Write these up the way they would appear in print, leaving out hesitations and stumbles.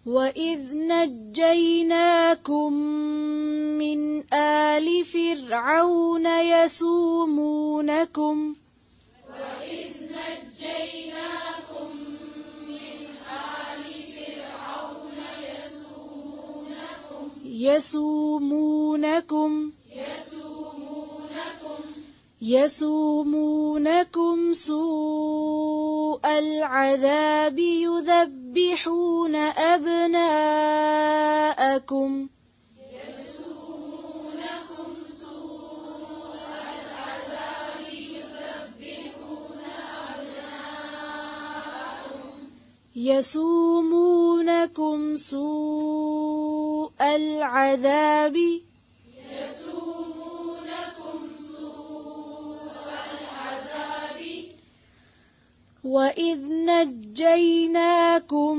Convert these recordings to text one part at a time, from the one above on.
وَإِذْ نَجَّيْنَاكُمْ مِنْ آلِ فِرْعَوْنَ يَسُومُونَكُمْ يَسُومُونَكُمْ سُوءَ الْعَذَابِ يُذَبِّحُونَ أَبْنَاءَكُمْ وَإِذْ نَجَّيْنَاكُمْ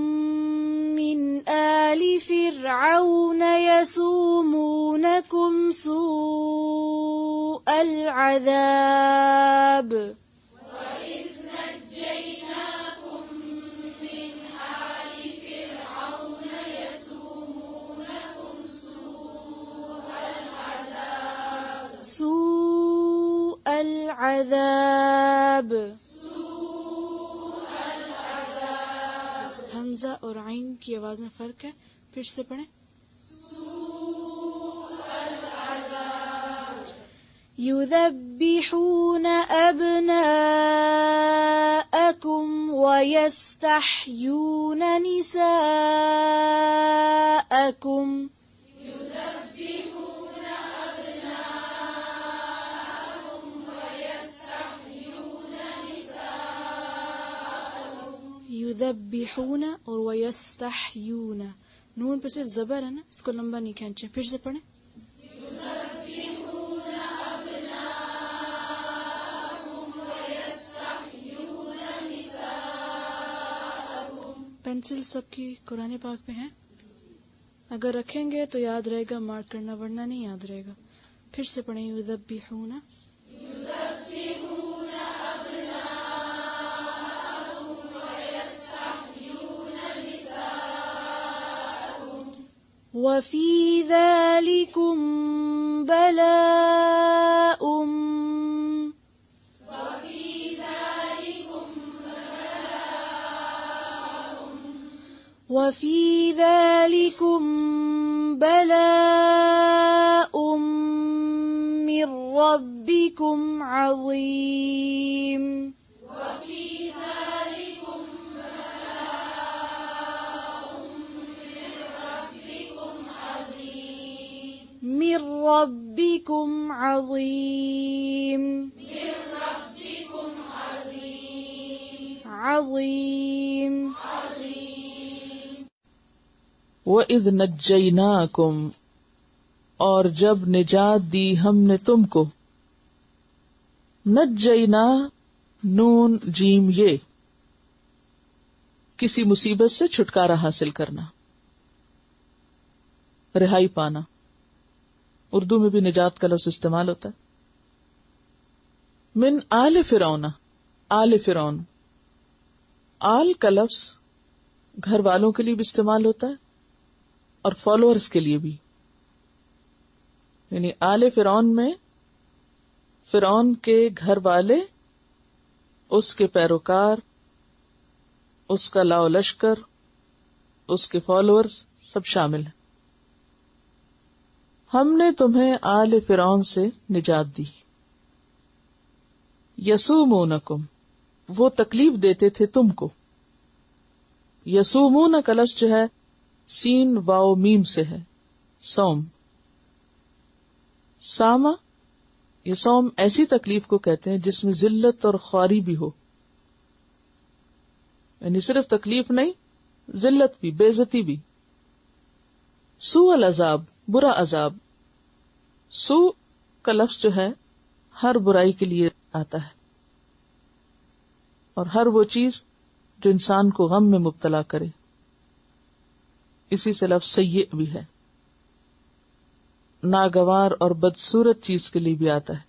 مِنْ آلِ فِرْعَوْنَ يَسُومُونَكُمْ سُوءَ الْعَذَابِ حمزہ اور عین کی آواز میں فرق ہے، پھر سے پڑھیں. يُذَبِّحُونَ أَبْنَاءَكُمْ وَيَسْتَحْيُونَ نِسَاءَكُمْ یذبحون اور ویستحیون، نون پہ صرف زبر ہے نا، اس کو لمبا نہیں کھینچے. پھر سے پڑھیں. پینسل سب کی قرآن پاک پہ ہیں، اگر رکھیں گے تو یاد رہے گا، مارک کرنا، ورنہ نہیں یاد رہے گا. پھر سے پڑھیں. یذبحون وَفِي ذَلِكُمْ بَلَاءٌ مِّن رَّبِّكُمْ عَظِيمٌ. مِّن رَّبِّكُمْ عَظِيمٌ. عظیم. وَإِذْ نَجَّيْنَاكُمْ، اور جب نجات دی ہم نے تم کو. نجینا، نون جیم یہ، کسی مصیبت سے چھٹکارا حاصل کرنا، رہائی پانا. اردو میں بھی نجات کا لفظ استعمال ہوتا ہے. من آل فرعون، آل فرعون، آل کا لفظ گھر والوں کے لیے بھی استعمال ہوتا ہے اور فالوورز کے لیے بھی. یعنی آل فرعون میں فرعون کے گھر والے، اس کے پیروکار، اس کا لاؤ لشکر، اس کے فالوورز سب شامل ہیں. ہم نے تمہیں آل فرعون سے نجات دی. یسومونکم، وہ تکلیف دیتے تھے تم کو. یسومون کا لفظ جو ہے سین واو میم سے ہے، سوم. ساما، یہ سوم ایسی تکلیف کو کہتے ہیں جس میں ذلت اور خواری بھی ہو. یعنی صرف تکلیف نہیں، ذلت بھی، بے عزتی بھی. سوء العذاب، برا عذاب. سو کا لفظ جو ہے ہر برائی کے لیے آتا ہے، اور ہر وہ چیز جو انسان کو غم میں مبتلا کرے. اسی سے لفظ سیئ بھی ہے، ناگوار اور بدصورت چیز کے لیے بھی آتا ہے.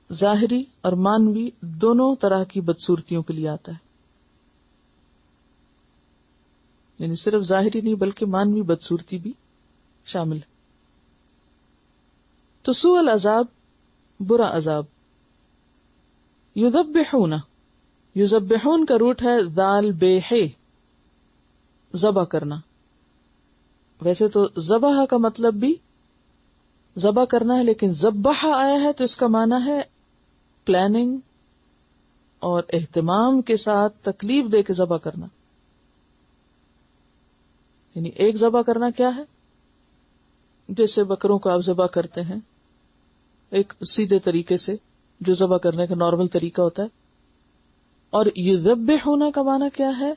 ظاہری اور مانوی دونوں طرح کی بدصورتیوں کے لیے آتا ہے. یعنی صرف ظاہری نہیں بلکہ مانوی بدصورتی بھی شامل ہے. تو سوء العذاب برا عذاب. یذبحون، یذبحون کا روٹ ہے ذال بے ہے، ذبح کرنا. ویسے تو ذبح کا مطلب بھی ذبح کرنا ہے، لیکن ذبح آیا ہے تو اس کا معنی ہے پلاننگ اور اہتمام کے ساتھ تکلیف دے کے ذبح کرنا. یعنی ایک ذبح کرنا کیا ہے؟ جیسے بکروں کو آپ ذبح کرتے ہیں ایک سیدھے طریقے سے جو ذبح کرنے کا نارمل طریقہ ہوتا ہے، اور یذبح ہونا کا معنی کیا ہے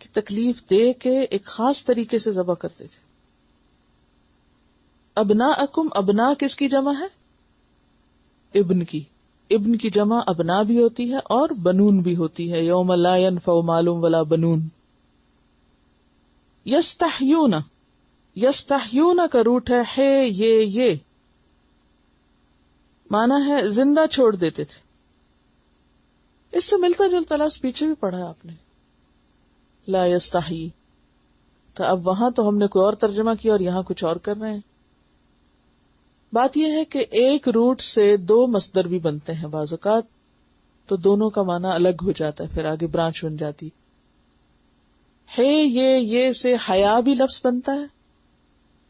کہ تکلیف دے کے ایک خاص طریقے سے ذبح کرتے تھے. ابناءکم، ابنا کس کی جمع ہے؟ ابن کی. ابن کی جمع ابنا بھی ہوتی ہے اور بنون بھی ہوتی ہے. یوم لا ینفع مال ولا بنون. یستحیون، یستحیون کا روٹ ہے یہ مانا ہے زندہ چھوڑ دیتے تھے. اس سے ملتا جلتا لفظ پیچھے بھی پڑھا ہے آپ نے، لا یستحی. تو اب وہاں تو ہم نے کوئی اور ترجمہ کیا اور یہاں کچھ اور کر رہے ہیں. بات یہ ہے کہ ایک روٹ سے دو مصدر بھی بنتے ہیں بعض اوقات، تو دونوں کا معنی الگ ہو جاتا ہے، پھر آگے برانچ بن جاتی ہے. یہ سے حیا بھی لفظ بنتا ہے،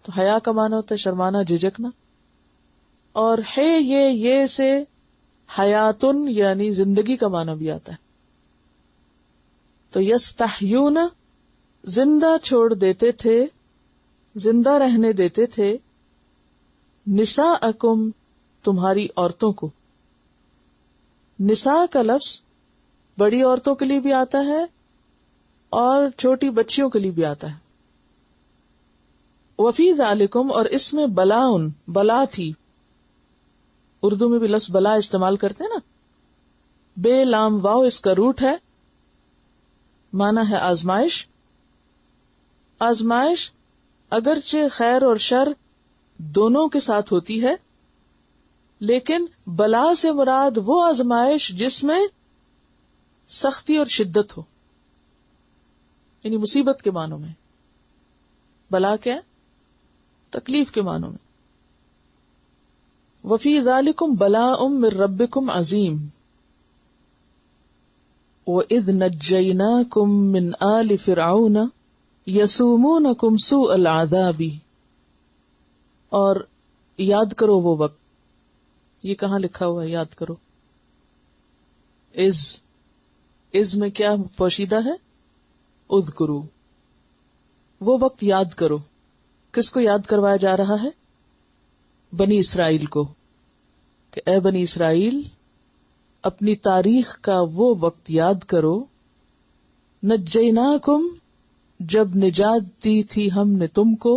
تو حیا کا معنی ہوتا ہے شرمانا، جھجکنا. اور یہ سے حیاتن یعنی زندگی کا معنی بھی آتا ہے. تو یستحیون زندہ چھوڑ دیتے تھے، زندہ رہنے دیتے تھے، نساءکم تمہاری عورتوں کو. نساء کا لفظ بڑی عورتوں کے لیے بھی آتا ہے اور چھوٹی بچیوں کے لیے بھی آتا ہے. وفی ذالکم، اور اس میں بلاؤن، بلا تھی. اردو میں بھی لفظ بلا استعمال کرتے ہیں نا، بے لام واو اس کا روٹ ہے، مانا ہے آزمائش. آزمائش اگرچہ خیر اور شر دونوں کے ساتھ ہوتی ہے، لیکن بلا سے مراد وہ آزمائش جس میں سختی اور شدت ہو، یعنی مصیبت کے معنوں میں. بلا کیا ہے؟ تکلیف کے معنوں میں. وفی ذالکم بلاء من ربکم عظیم وَإِذْ نَجَّيْنَاكُمْ مِنْ آلِ فِرْعَوْنَ يَسُومُونَكُمْ سُوءَ الْعَذَابِ. اور یاد کرو وہ وقت، یہ کہاں لکھا ہوا ہے یاد کرو؟ از میں کیا پوشیدہ ہے؟ اذکرو. وہ وقت یاد کرو. کس کو یاد کروایا جا رہا ہے؟ بنی اسرائیل کو، کہ اے بنی اسرائیل اپنی تاریخ کا وہ وقت یاد کرو، نجیناکم جب نجات دی تھی ہم نے تم کو،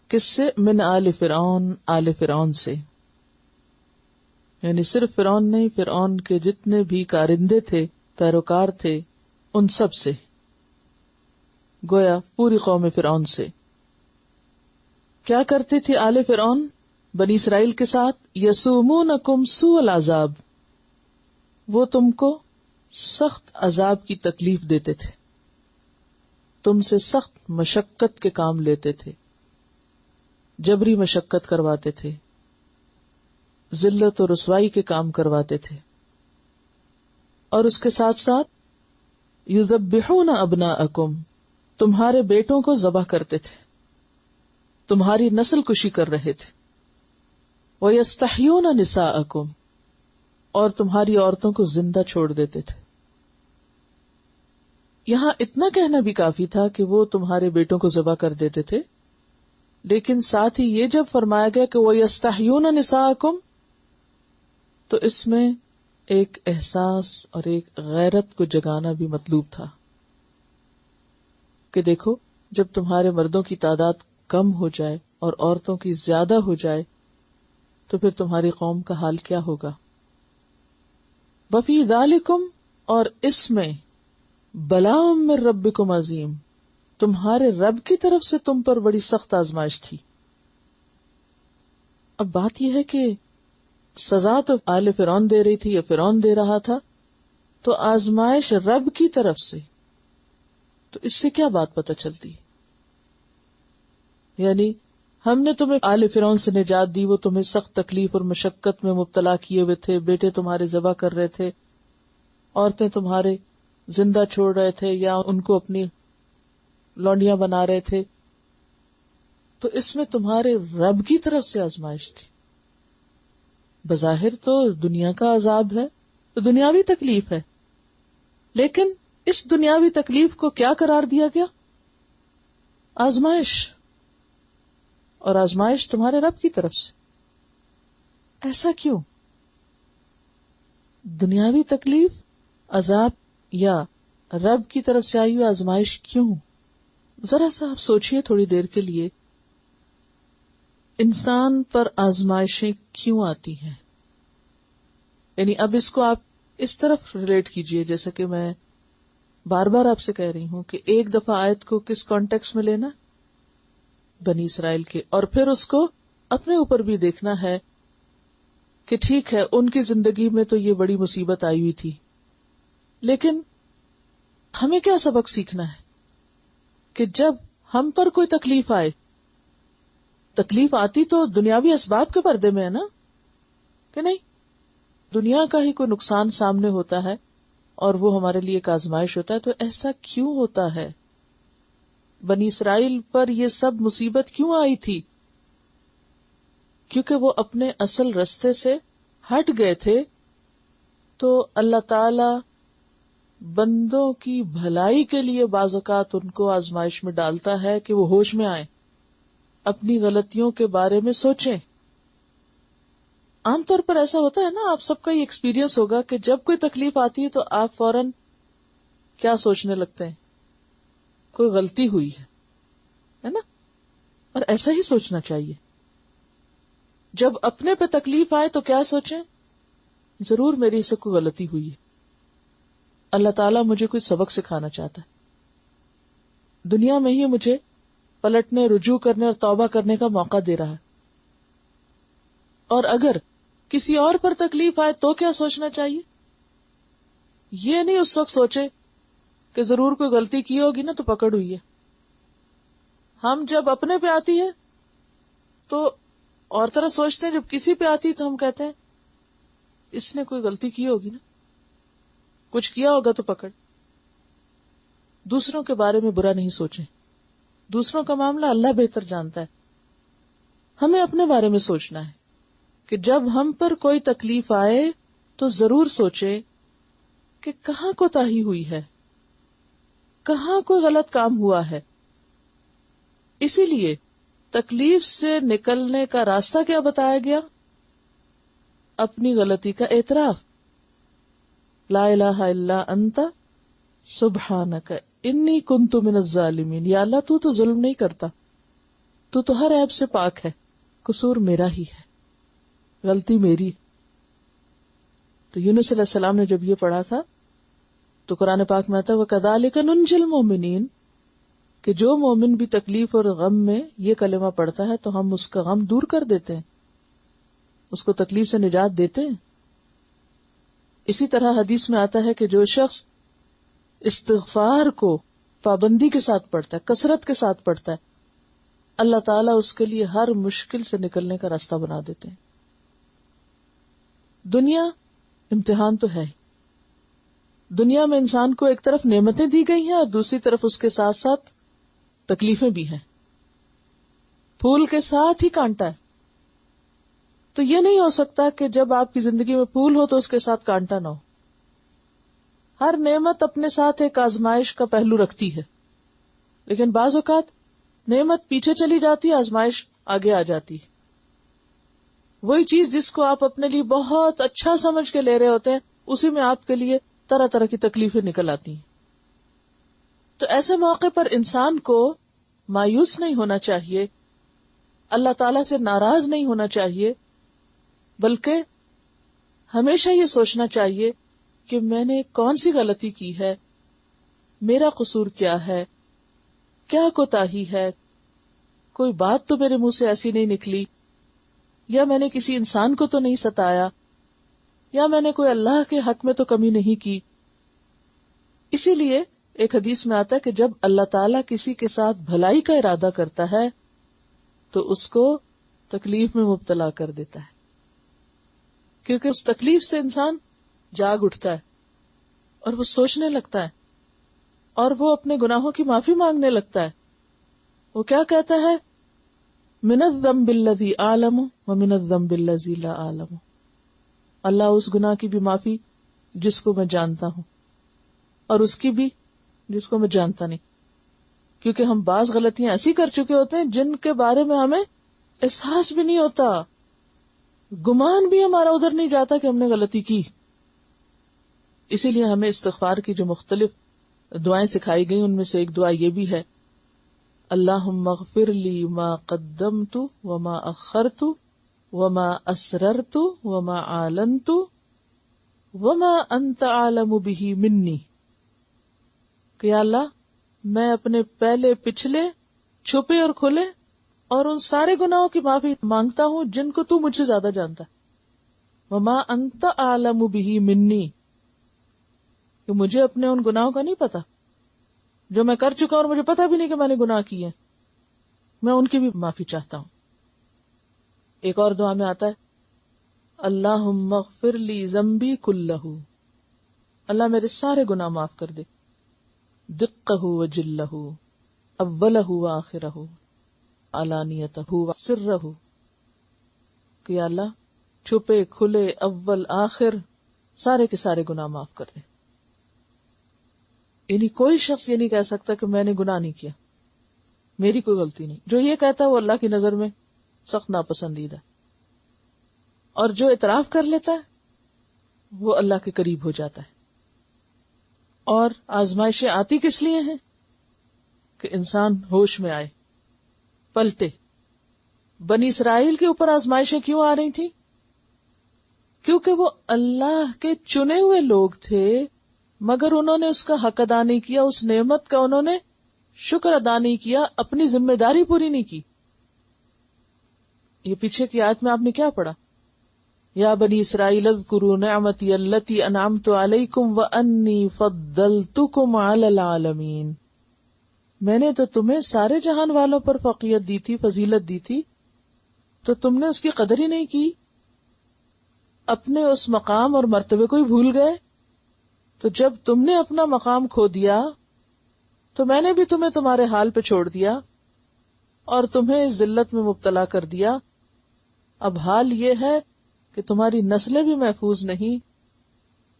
کس سے؟ من آل فرعون، آل فرعون سے. یعنی صرف فرعون نہیں، فرعون کے جتنے بھی کارندے تھے، پیروکار تھے، ان سب سے، گویا پوری قوم فرعون سے. کیا کرتی تھی آل فرعون بنی اسرائیل کے ساتھ؟ یسومونکم سوء العذاب، وہ تم کو سخت عذاب کی تکلیف دیتے تھے، تم سے سخت مشقت کے کام لیتے تھے، جبری مشقت کرواتے تھے، ذلت و رسوائی کے کام کرواتے تھے. اور اس کے ساتھ ساتھ یذبحون ابناءکم، تمہارے بیٹوں کو ذبح کرتے تھے، تمہاری نسل کشی کر رہے تھے. وَيَسْتَحْيُونَ نِسَاءَكُمْ، اور تمہاری عورتوں کو زندہ چھوڑ دیتے تھے. یہاں اتنا کہنا بھی کافی تھا کہ وہ تمہارے بیٹوں کو ذبح کر دیتے تھے، لیکن ساتھ ہی یہ جب فرمایا گیا کہ وَيَسْتَحْيُونَ نِسَاءَكُمْ، تو اس میں ایک احساس اور ایک غیرت کو جگانا بھی مطلوب تھا کہ دیکھو جب تمہارے مردوں کی تعداد کم ہو جائے اور عورتوں کی زیادہ ہو جائے تو پھر تمہاری قوم کا حال کیا ہوگا. وفی ذالکم، اور اس میں بلاء من ربکم عظیم، تمہارے رب کی طرف سے تم پر بڑی سخت آزمائش تھی. اب بات یہ ہے کہ سزا تو آل فرعون دے رہی تھی یا فرعون دے رہا تھا، تو آزمائش رب کی طرف سے تو اس سے کیا بات پتہ چلتی؟ یعنی ہم نے تمہیں آل فرعون سے نجات دی، وہ تمہیں سخت تکلیف اور مشقت میں مبتلا کیے ہوئے تھے، بیٹے تمہارے ذبح کر رہے تھے، عورتیں تمہارے زندہ چھوڑ رہے تھے یا ان کو اپنی لونڈیاں بنا رہے تھے، تو اس میں تمہارے رب کی طرف سے آزمائش تھی. بظاہر تو دنیا کا عذاب ہے، تو دنیاوی تکلیف ہے، لیکن اس دنیاوی تکلیف کو کیا قرار دیا گیا؟ آزمائش. اور آزمائش تمہارے رب کی طرف سے. ایسا کیوں؟ دنیاوی تکلیف، عذاب یا رب کی طرف سے آئی ہوئی آزمائش کیوں؟ ذرا سا آپ سوچئے تھوڑی دیر کے لیے، انسان پر آزمائشیں کیوں آتی ہیں؟ یعنی اب اس کو آپ اس طرف ریلیٹ کیجئے، جیسے کہ میں بار بار آپ سے کہہ رہی ہوں کہ ایک دفعہ آیت کو کس کانٹیکس میں لینا، بنی اسرائیل کے، اور پھر اس کو اپنے اوپر بھی دیکھنا ہے کہ ٹھیک ہے ان کی زندگی میں تو یہ بڑی مصیبت آئی ہوئی تھی، لیکن ہمیں کیا سبق سیکھنا ہے کہ جب ہم پر کوئی تکلیف آئے، تکلیف آتی تو دنیاوی اسباب کے پردے میں ہے نا، کہ نہیں؟ دنیا کا ہی کوئی نقصان سامنے ہوتا ہے اور وہ ہمارے لیے ایک آزمائش ہوتا ہے. تو ایسا کیوں ہوتا ہے؟ بنی اسرائیل پر یہ سب مصیبت کیوں آئی تھی؟ کیونکہ وہ اپنے اصل رستے سے ہٹ گئے تھے. تو اللہ تعالی بندوں کی بھلائی کے لیے بعض اوقات ان کو آزمائش میں ڈالتا ہے کہ وہ ہوش میں آئیں، اپنی غلطیوں کے بارے میں سوچیں. عام طور پر ایسا ہوتا ہے نا، آپ سب کا یہ ایکسپیرینس ہوگا کہ جب کوئی تکلیف آتی ہے تو آپ فوراً کیا سوچنے لگتے ہیں؟ کوئی غلطی ہوئی ہے نا؟ اور ایسا ہی سوچنا چاہیے. جب اپنے پہ تکلیف آئے تو کیا سوچیں؟ ضرور میری سے کوئی غلطی ہوئی ہے، اللہ تعالیٰ مجھے کوئی سبق سکھانا چاہتا ہے، دنیا میں ہی مجھے پلٹنے، رجوع کرنے اور توبہ کرنے کا موقع دے رہا ہے. اور اگر کسی اور پر تکلیف آئے تو کیا سوچنا چاہیے؟ یہ نہیں اس وقت سوچے کہ ضرور کوئی غلطی کی ہوگی نا تو پکڑ ہوئی ہے. ہم جب اپنے پہ آتی ہے تو اور طرح سوچتے ہیں، جب کسی پہ آتی تو ہم کہتے ہیں اس نے کوئی غلطی کی ہوگی نا، کچھ کیا ہوگا تو پکڑ. دوسروں کے بارے میں برا نہیں سوچیں، دوسروں کا معاملہ اللہ بہتر جانتا ہے. ہمیں اپنے بارے میں سوچنا ہے کہ جب ہم پر کوئی تکلیف آئے تو ضرور سوچیں کہ کہاں کوتاہی ہوئی ہے، کہاں کوئی غلط کام ہوا ہے. اسی لیے تکلیف سے نکلنے کا راستہ کیا بتایا گیا؟ اپنی غلطی کا اعتراف. لا الہ الا انت سبحانک انی کنت من الظالمین. یا اللہ تو ظلم نہیں کرتا، تو ہر عیب سے پاک ہے، قصور میرا ہی ہے، غلطی میری. تو یونس علیہ السلام نے جب یہ پڑھا تھا تو قرآن پاک میں آتا ہے وَكَذَلِكَ نُنْجِي الْمُؤْمِنِينَ، کہ جو مومن بھی تکلیف اور غم میں یہ کلمہ پڑھتا ہے تو ہم اس کا غم دور کر دیتے ہیں، اس کو تکلیف سے نجات دیتے ہیں. اسی طرح حدیث میں آتا ہے کہ جو شخص استغفار کو پابندی کے ساتھ پڑھتا ہے، کثرت کے ساتھ پڑھتا ہے، اللہ تعالیٰ اس کے لیے ہر مشکل سے نکلنے کا راستہ بنا دیتے ہیں. دنیا امتحان تو ہے، دنیا میں انسان کو ایک طرف نعمتیں دی گئی ہیں اور دوسری طرف اس کے ساتھ ساتھ تکلیفیں بھی ہیں. پھول کے ساتھ ہی کانٹا ہے. تو یہ نہیں ہو سکتا کہ جب آپ کی زندگی میں پھول ہو تو اس کے ساتھ کانٹا نہ ہو. ہر نعمت اپنے ساتھ ایک آزمائش کا پہلو رکھتی ہے، لیکن بعض اوقات نعمت پیچھے چلی جاتی ہے، آزمائش آگے آ جاتی. وہی چیز جس کو آپ اپنے لیے بہت اچھا سمجھ کے لے رہے ہوتے ہیں، اسی میں آپ کے لیے طرح طرح کی تکلیفیں نکل آتی ہیں. تو ایسے موقع پر انسان کو مایوس نہیں ہونا چاہیے، اللہ تعالیٰ سے ناراض نہیں ہونا چاہیے، بلکہ ہمیشہ یہ سوچنا چاہیے کہ میں نے کون سی غلطی کی ہے، میرا قصور کیا ہے، کیا کوتاہی ہے، کوئی بات تو میرے منہ سے ایسی نہیں نکلی، یا میں نے کسی انسان کو تو نہیں ستایا، یا میں نے کوئی اللہ کے حق میں تو کمی نہیں کی. اسی لیے ایک حدیث میں آتا ہے کہ جب اللہ تعالیٰ کسی کے ساتھ بھلائی کا ارادہ کرتا ہے تو اس کو تکلیف میں مبتلا کر دیتا ہے، کیونکہ اس تکلیف سے انسان جاگ اٹھتا ہے اور وہ سوچنے لگتا ہے اور وہ اپنے گناہوں کی معافی مانگنے لگتا ہے. وہ کیا کہتا ہے؟ من الذنب الذی اعلم ومن الذنب الذی لا اعلم. اللہ اس گناہ کی بھی معافی جس کو میں جانتا ہوں اور اس کی بھی جس کو میں جانتا نہیں، کیونکہ ہم بعض غلطیاں ایسی کر چکے ہوتے ہیں جن کے بارے میں ہمیں احساس بھی نہیں ہوتا، گمان بھی ہمارا ادھر نہیں جاتا کہ ہم نے غلطی کی. اسی لیے ہمیں استغفار کی جو مختلف دعائیں سکھائی گئی ان میں سے ایک دعا یہ بھی ہے، اللہم اغفر لی ما قدمت وما اخرت وما اسررت وما اعلنت وما انت اعلم به منی. کہ یا اللہ میں اپنے پہلے پچھلے چھپے اور کھلے اور ان سارے گناہوں کی معافی مانگتا ہوں جن کو تو مجھ سے زیادہ جانتا ہے. وما انت اعلم به منی، کہ مجھے اپنے ان گناہوں کا نہیں پتا جو میں کر چکا اور مجھے پتا بھی نہیں کہ میں نے گناہ کیے، میں ان کی بھی معافی چاہتا ہوں. ایک اور دعا میں آتا ہے اللہم اغفر لی ذنبی کلہ، اللہ میرے سارے گناہ معاف کر دے، دقہ و جلہ، اولہ و آخرہ، علانیتہ و سرہ. کہ یا اللہ چھپے کھلے اول آخر سارے کے سارے گناہ معاف کر دے. یعنی کوئی شخص یہ نہیں کہہ سکتا کہ میں نے گناہ نہیں کیا، میری کوئی غلطی نہیں. جو یہ کہتا ہے وہ اللہ کی نظر میں سخت ناپسندیدہ، اور جو اعتراف کر لیتا ہے وہ اللہ کے قریب ہو جاتا ہے. اور آزمائشیں آتی کس لیے ہیں؟ کہ انسان ہوش میں آئے، پلٹے. بنی اسرائیل کے اوپر آزمائشیں کیوں آ رہی تھی؟ کیونکہ وہ اللہ کے چنے ہوئے لوگ تھے، مگر انہوں نے اس کا حق ادا نہیں کیا، اس نعمت کا انہوں نے شکر ادا نہیں کیا، اپنی ذمہ داری پوری نہیں کی. یہ پیچھے کی آیت میں آپ نے کیا پڑھا؟ یا بنی اسرائیل اذکروا نعمتی التی انعمت علیکم وانی فضلتکم علی العالمین. میں نے تو تمہیں سارے جہان والوں پر فوقیت دی تھی، فضیلت دی تھی، تو تم نے اس کی قدر ہی نہیں کی، اپنے اس مقام اور مرتبے کو ہی بھول گئے. تو جب تم نے اپنا مقام کھو دیا تو میں نے بھی تمہیں تمہارے حال پہ چھوڑ دیا اور تمہیں اس ذلت میں مبتلا کر دیا. اب حال یہ ہے کہ تمہاری نسلیں بھی محفوظ نہیں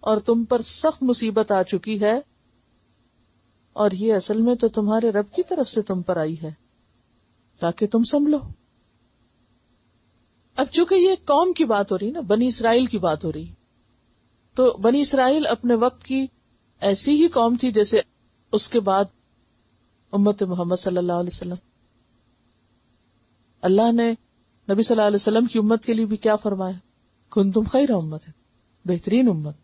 اور تم پر سخت مصیبت آ چکی ہے، اور یہ اصل میں تو تمہارے رب کی طرف سے تم پر آئی ہے تاکہ تم سنبھلو. اب چونکہ یہ قوم کی بات ہو رہی نا، بنی اسرائیل کی بات ہو رہی، تو بنی اسرائیل اپنے وقت کی ایسی ہی قوم تھی جیسے اس کے بعد امت محمد صلی اللہ علیہ وسلم. اللہ نے نبی صلی اللہ علیہ وسلم کی امت کے لیے بھی کیا فرمایا؟ کنتم خیر امت، بہترین امت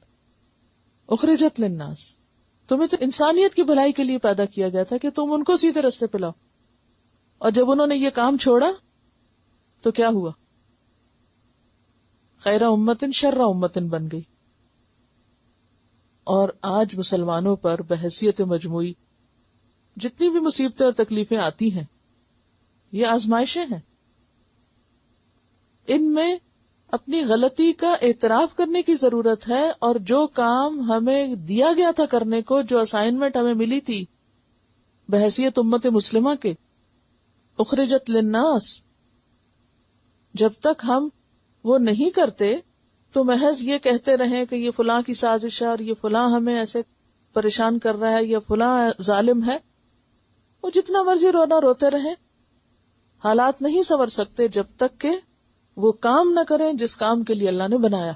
اخرجت للناس. تمہیں تو انسانیت کی بھلائی کے لیے پیدا کیا گیا تھا کہ تم ان کو سیدھے راستے پہ لاؤ. اور جب انہوں نے یہ کام چھوڑا تو کیا ہوا؟ خیر امت شر امت بن گئی. اور آج مسلمانوں پر بحیثیت مجموعی جتنی بھی مصیبتیں اور تکلیفیں آتی ہیں یہ آزمائشیں ہیں. ان میں اپنی غلطی کا اعتراف کرنے کی ضرورت ہے، اور جو کام ہمیں دیا گیا تھا کرنے کو، جو اسائنمنٹ ہمیں ملی تھی بحیثیت امت مسلمہ کے، اخرجت للناس، جب تک ہم وہ نہیں کرتے تو محض یہ کہتے رہیں کہ یہ فلاں کی سازش ہے اور یہ فلاں ہمیں ایسے پریشان کر رہا ہے، یہ فلاں ظالم ہے، وہ جتنا مرضی رونا روتے رہیں، حالات نہیں سنور سکتے جب تک کہ وہ کام نہ کریں جس کام کے لیے اللہ نے بنایا.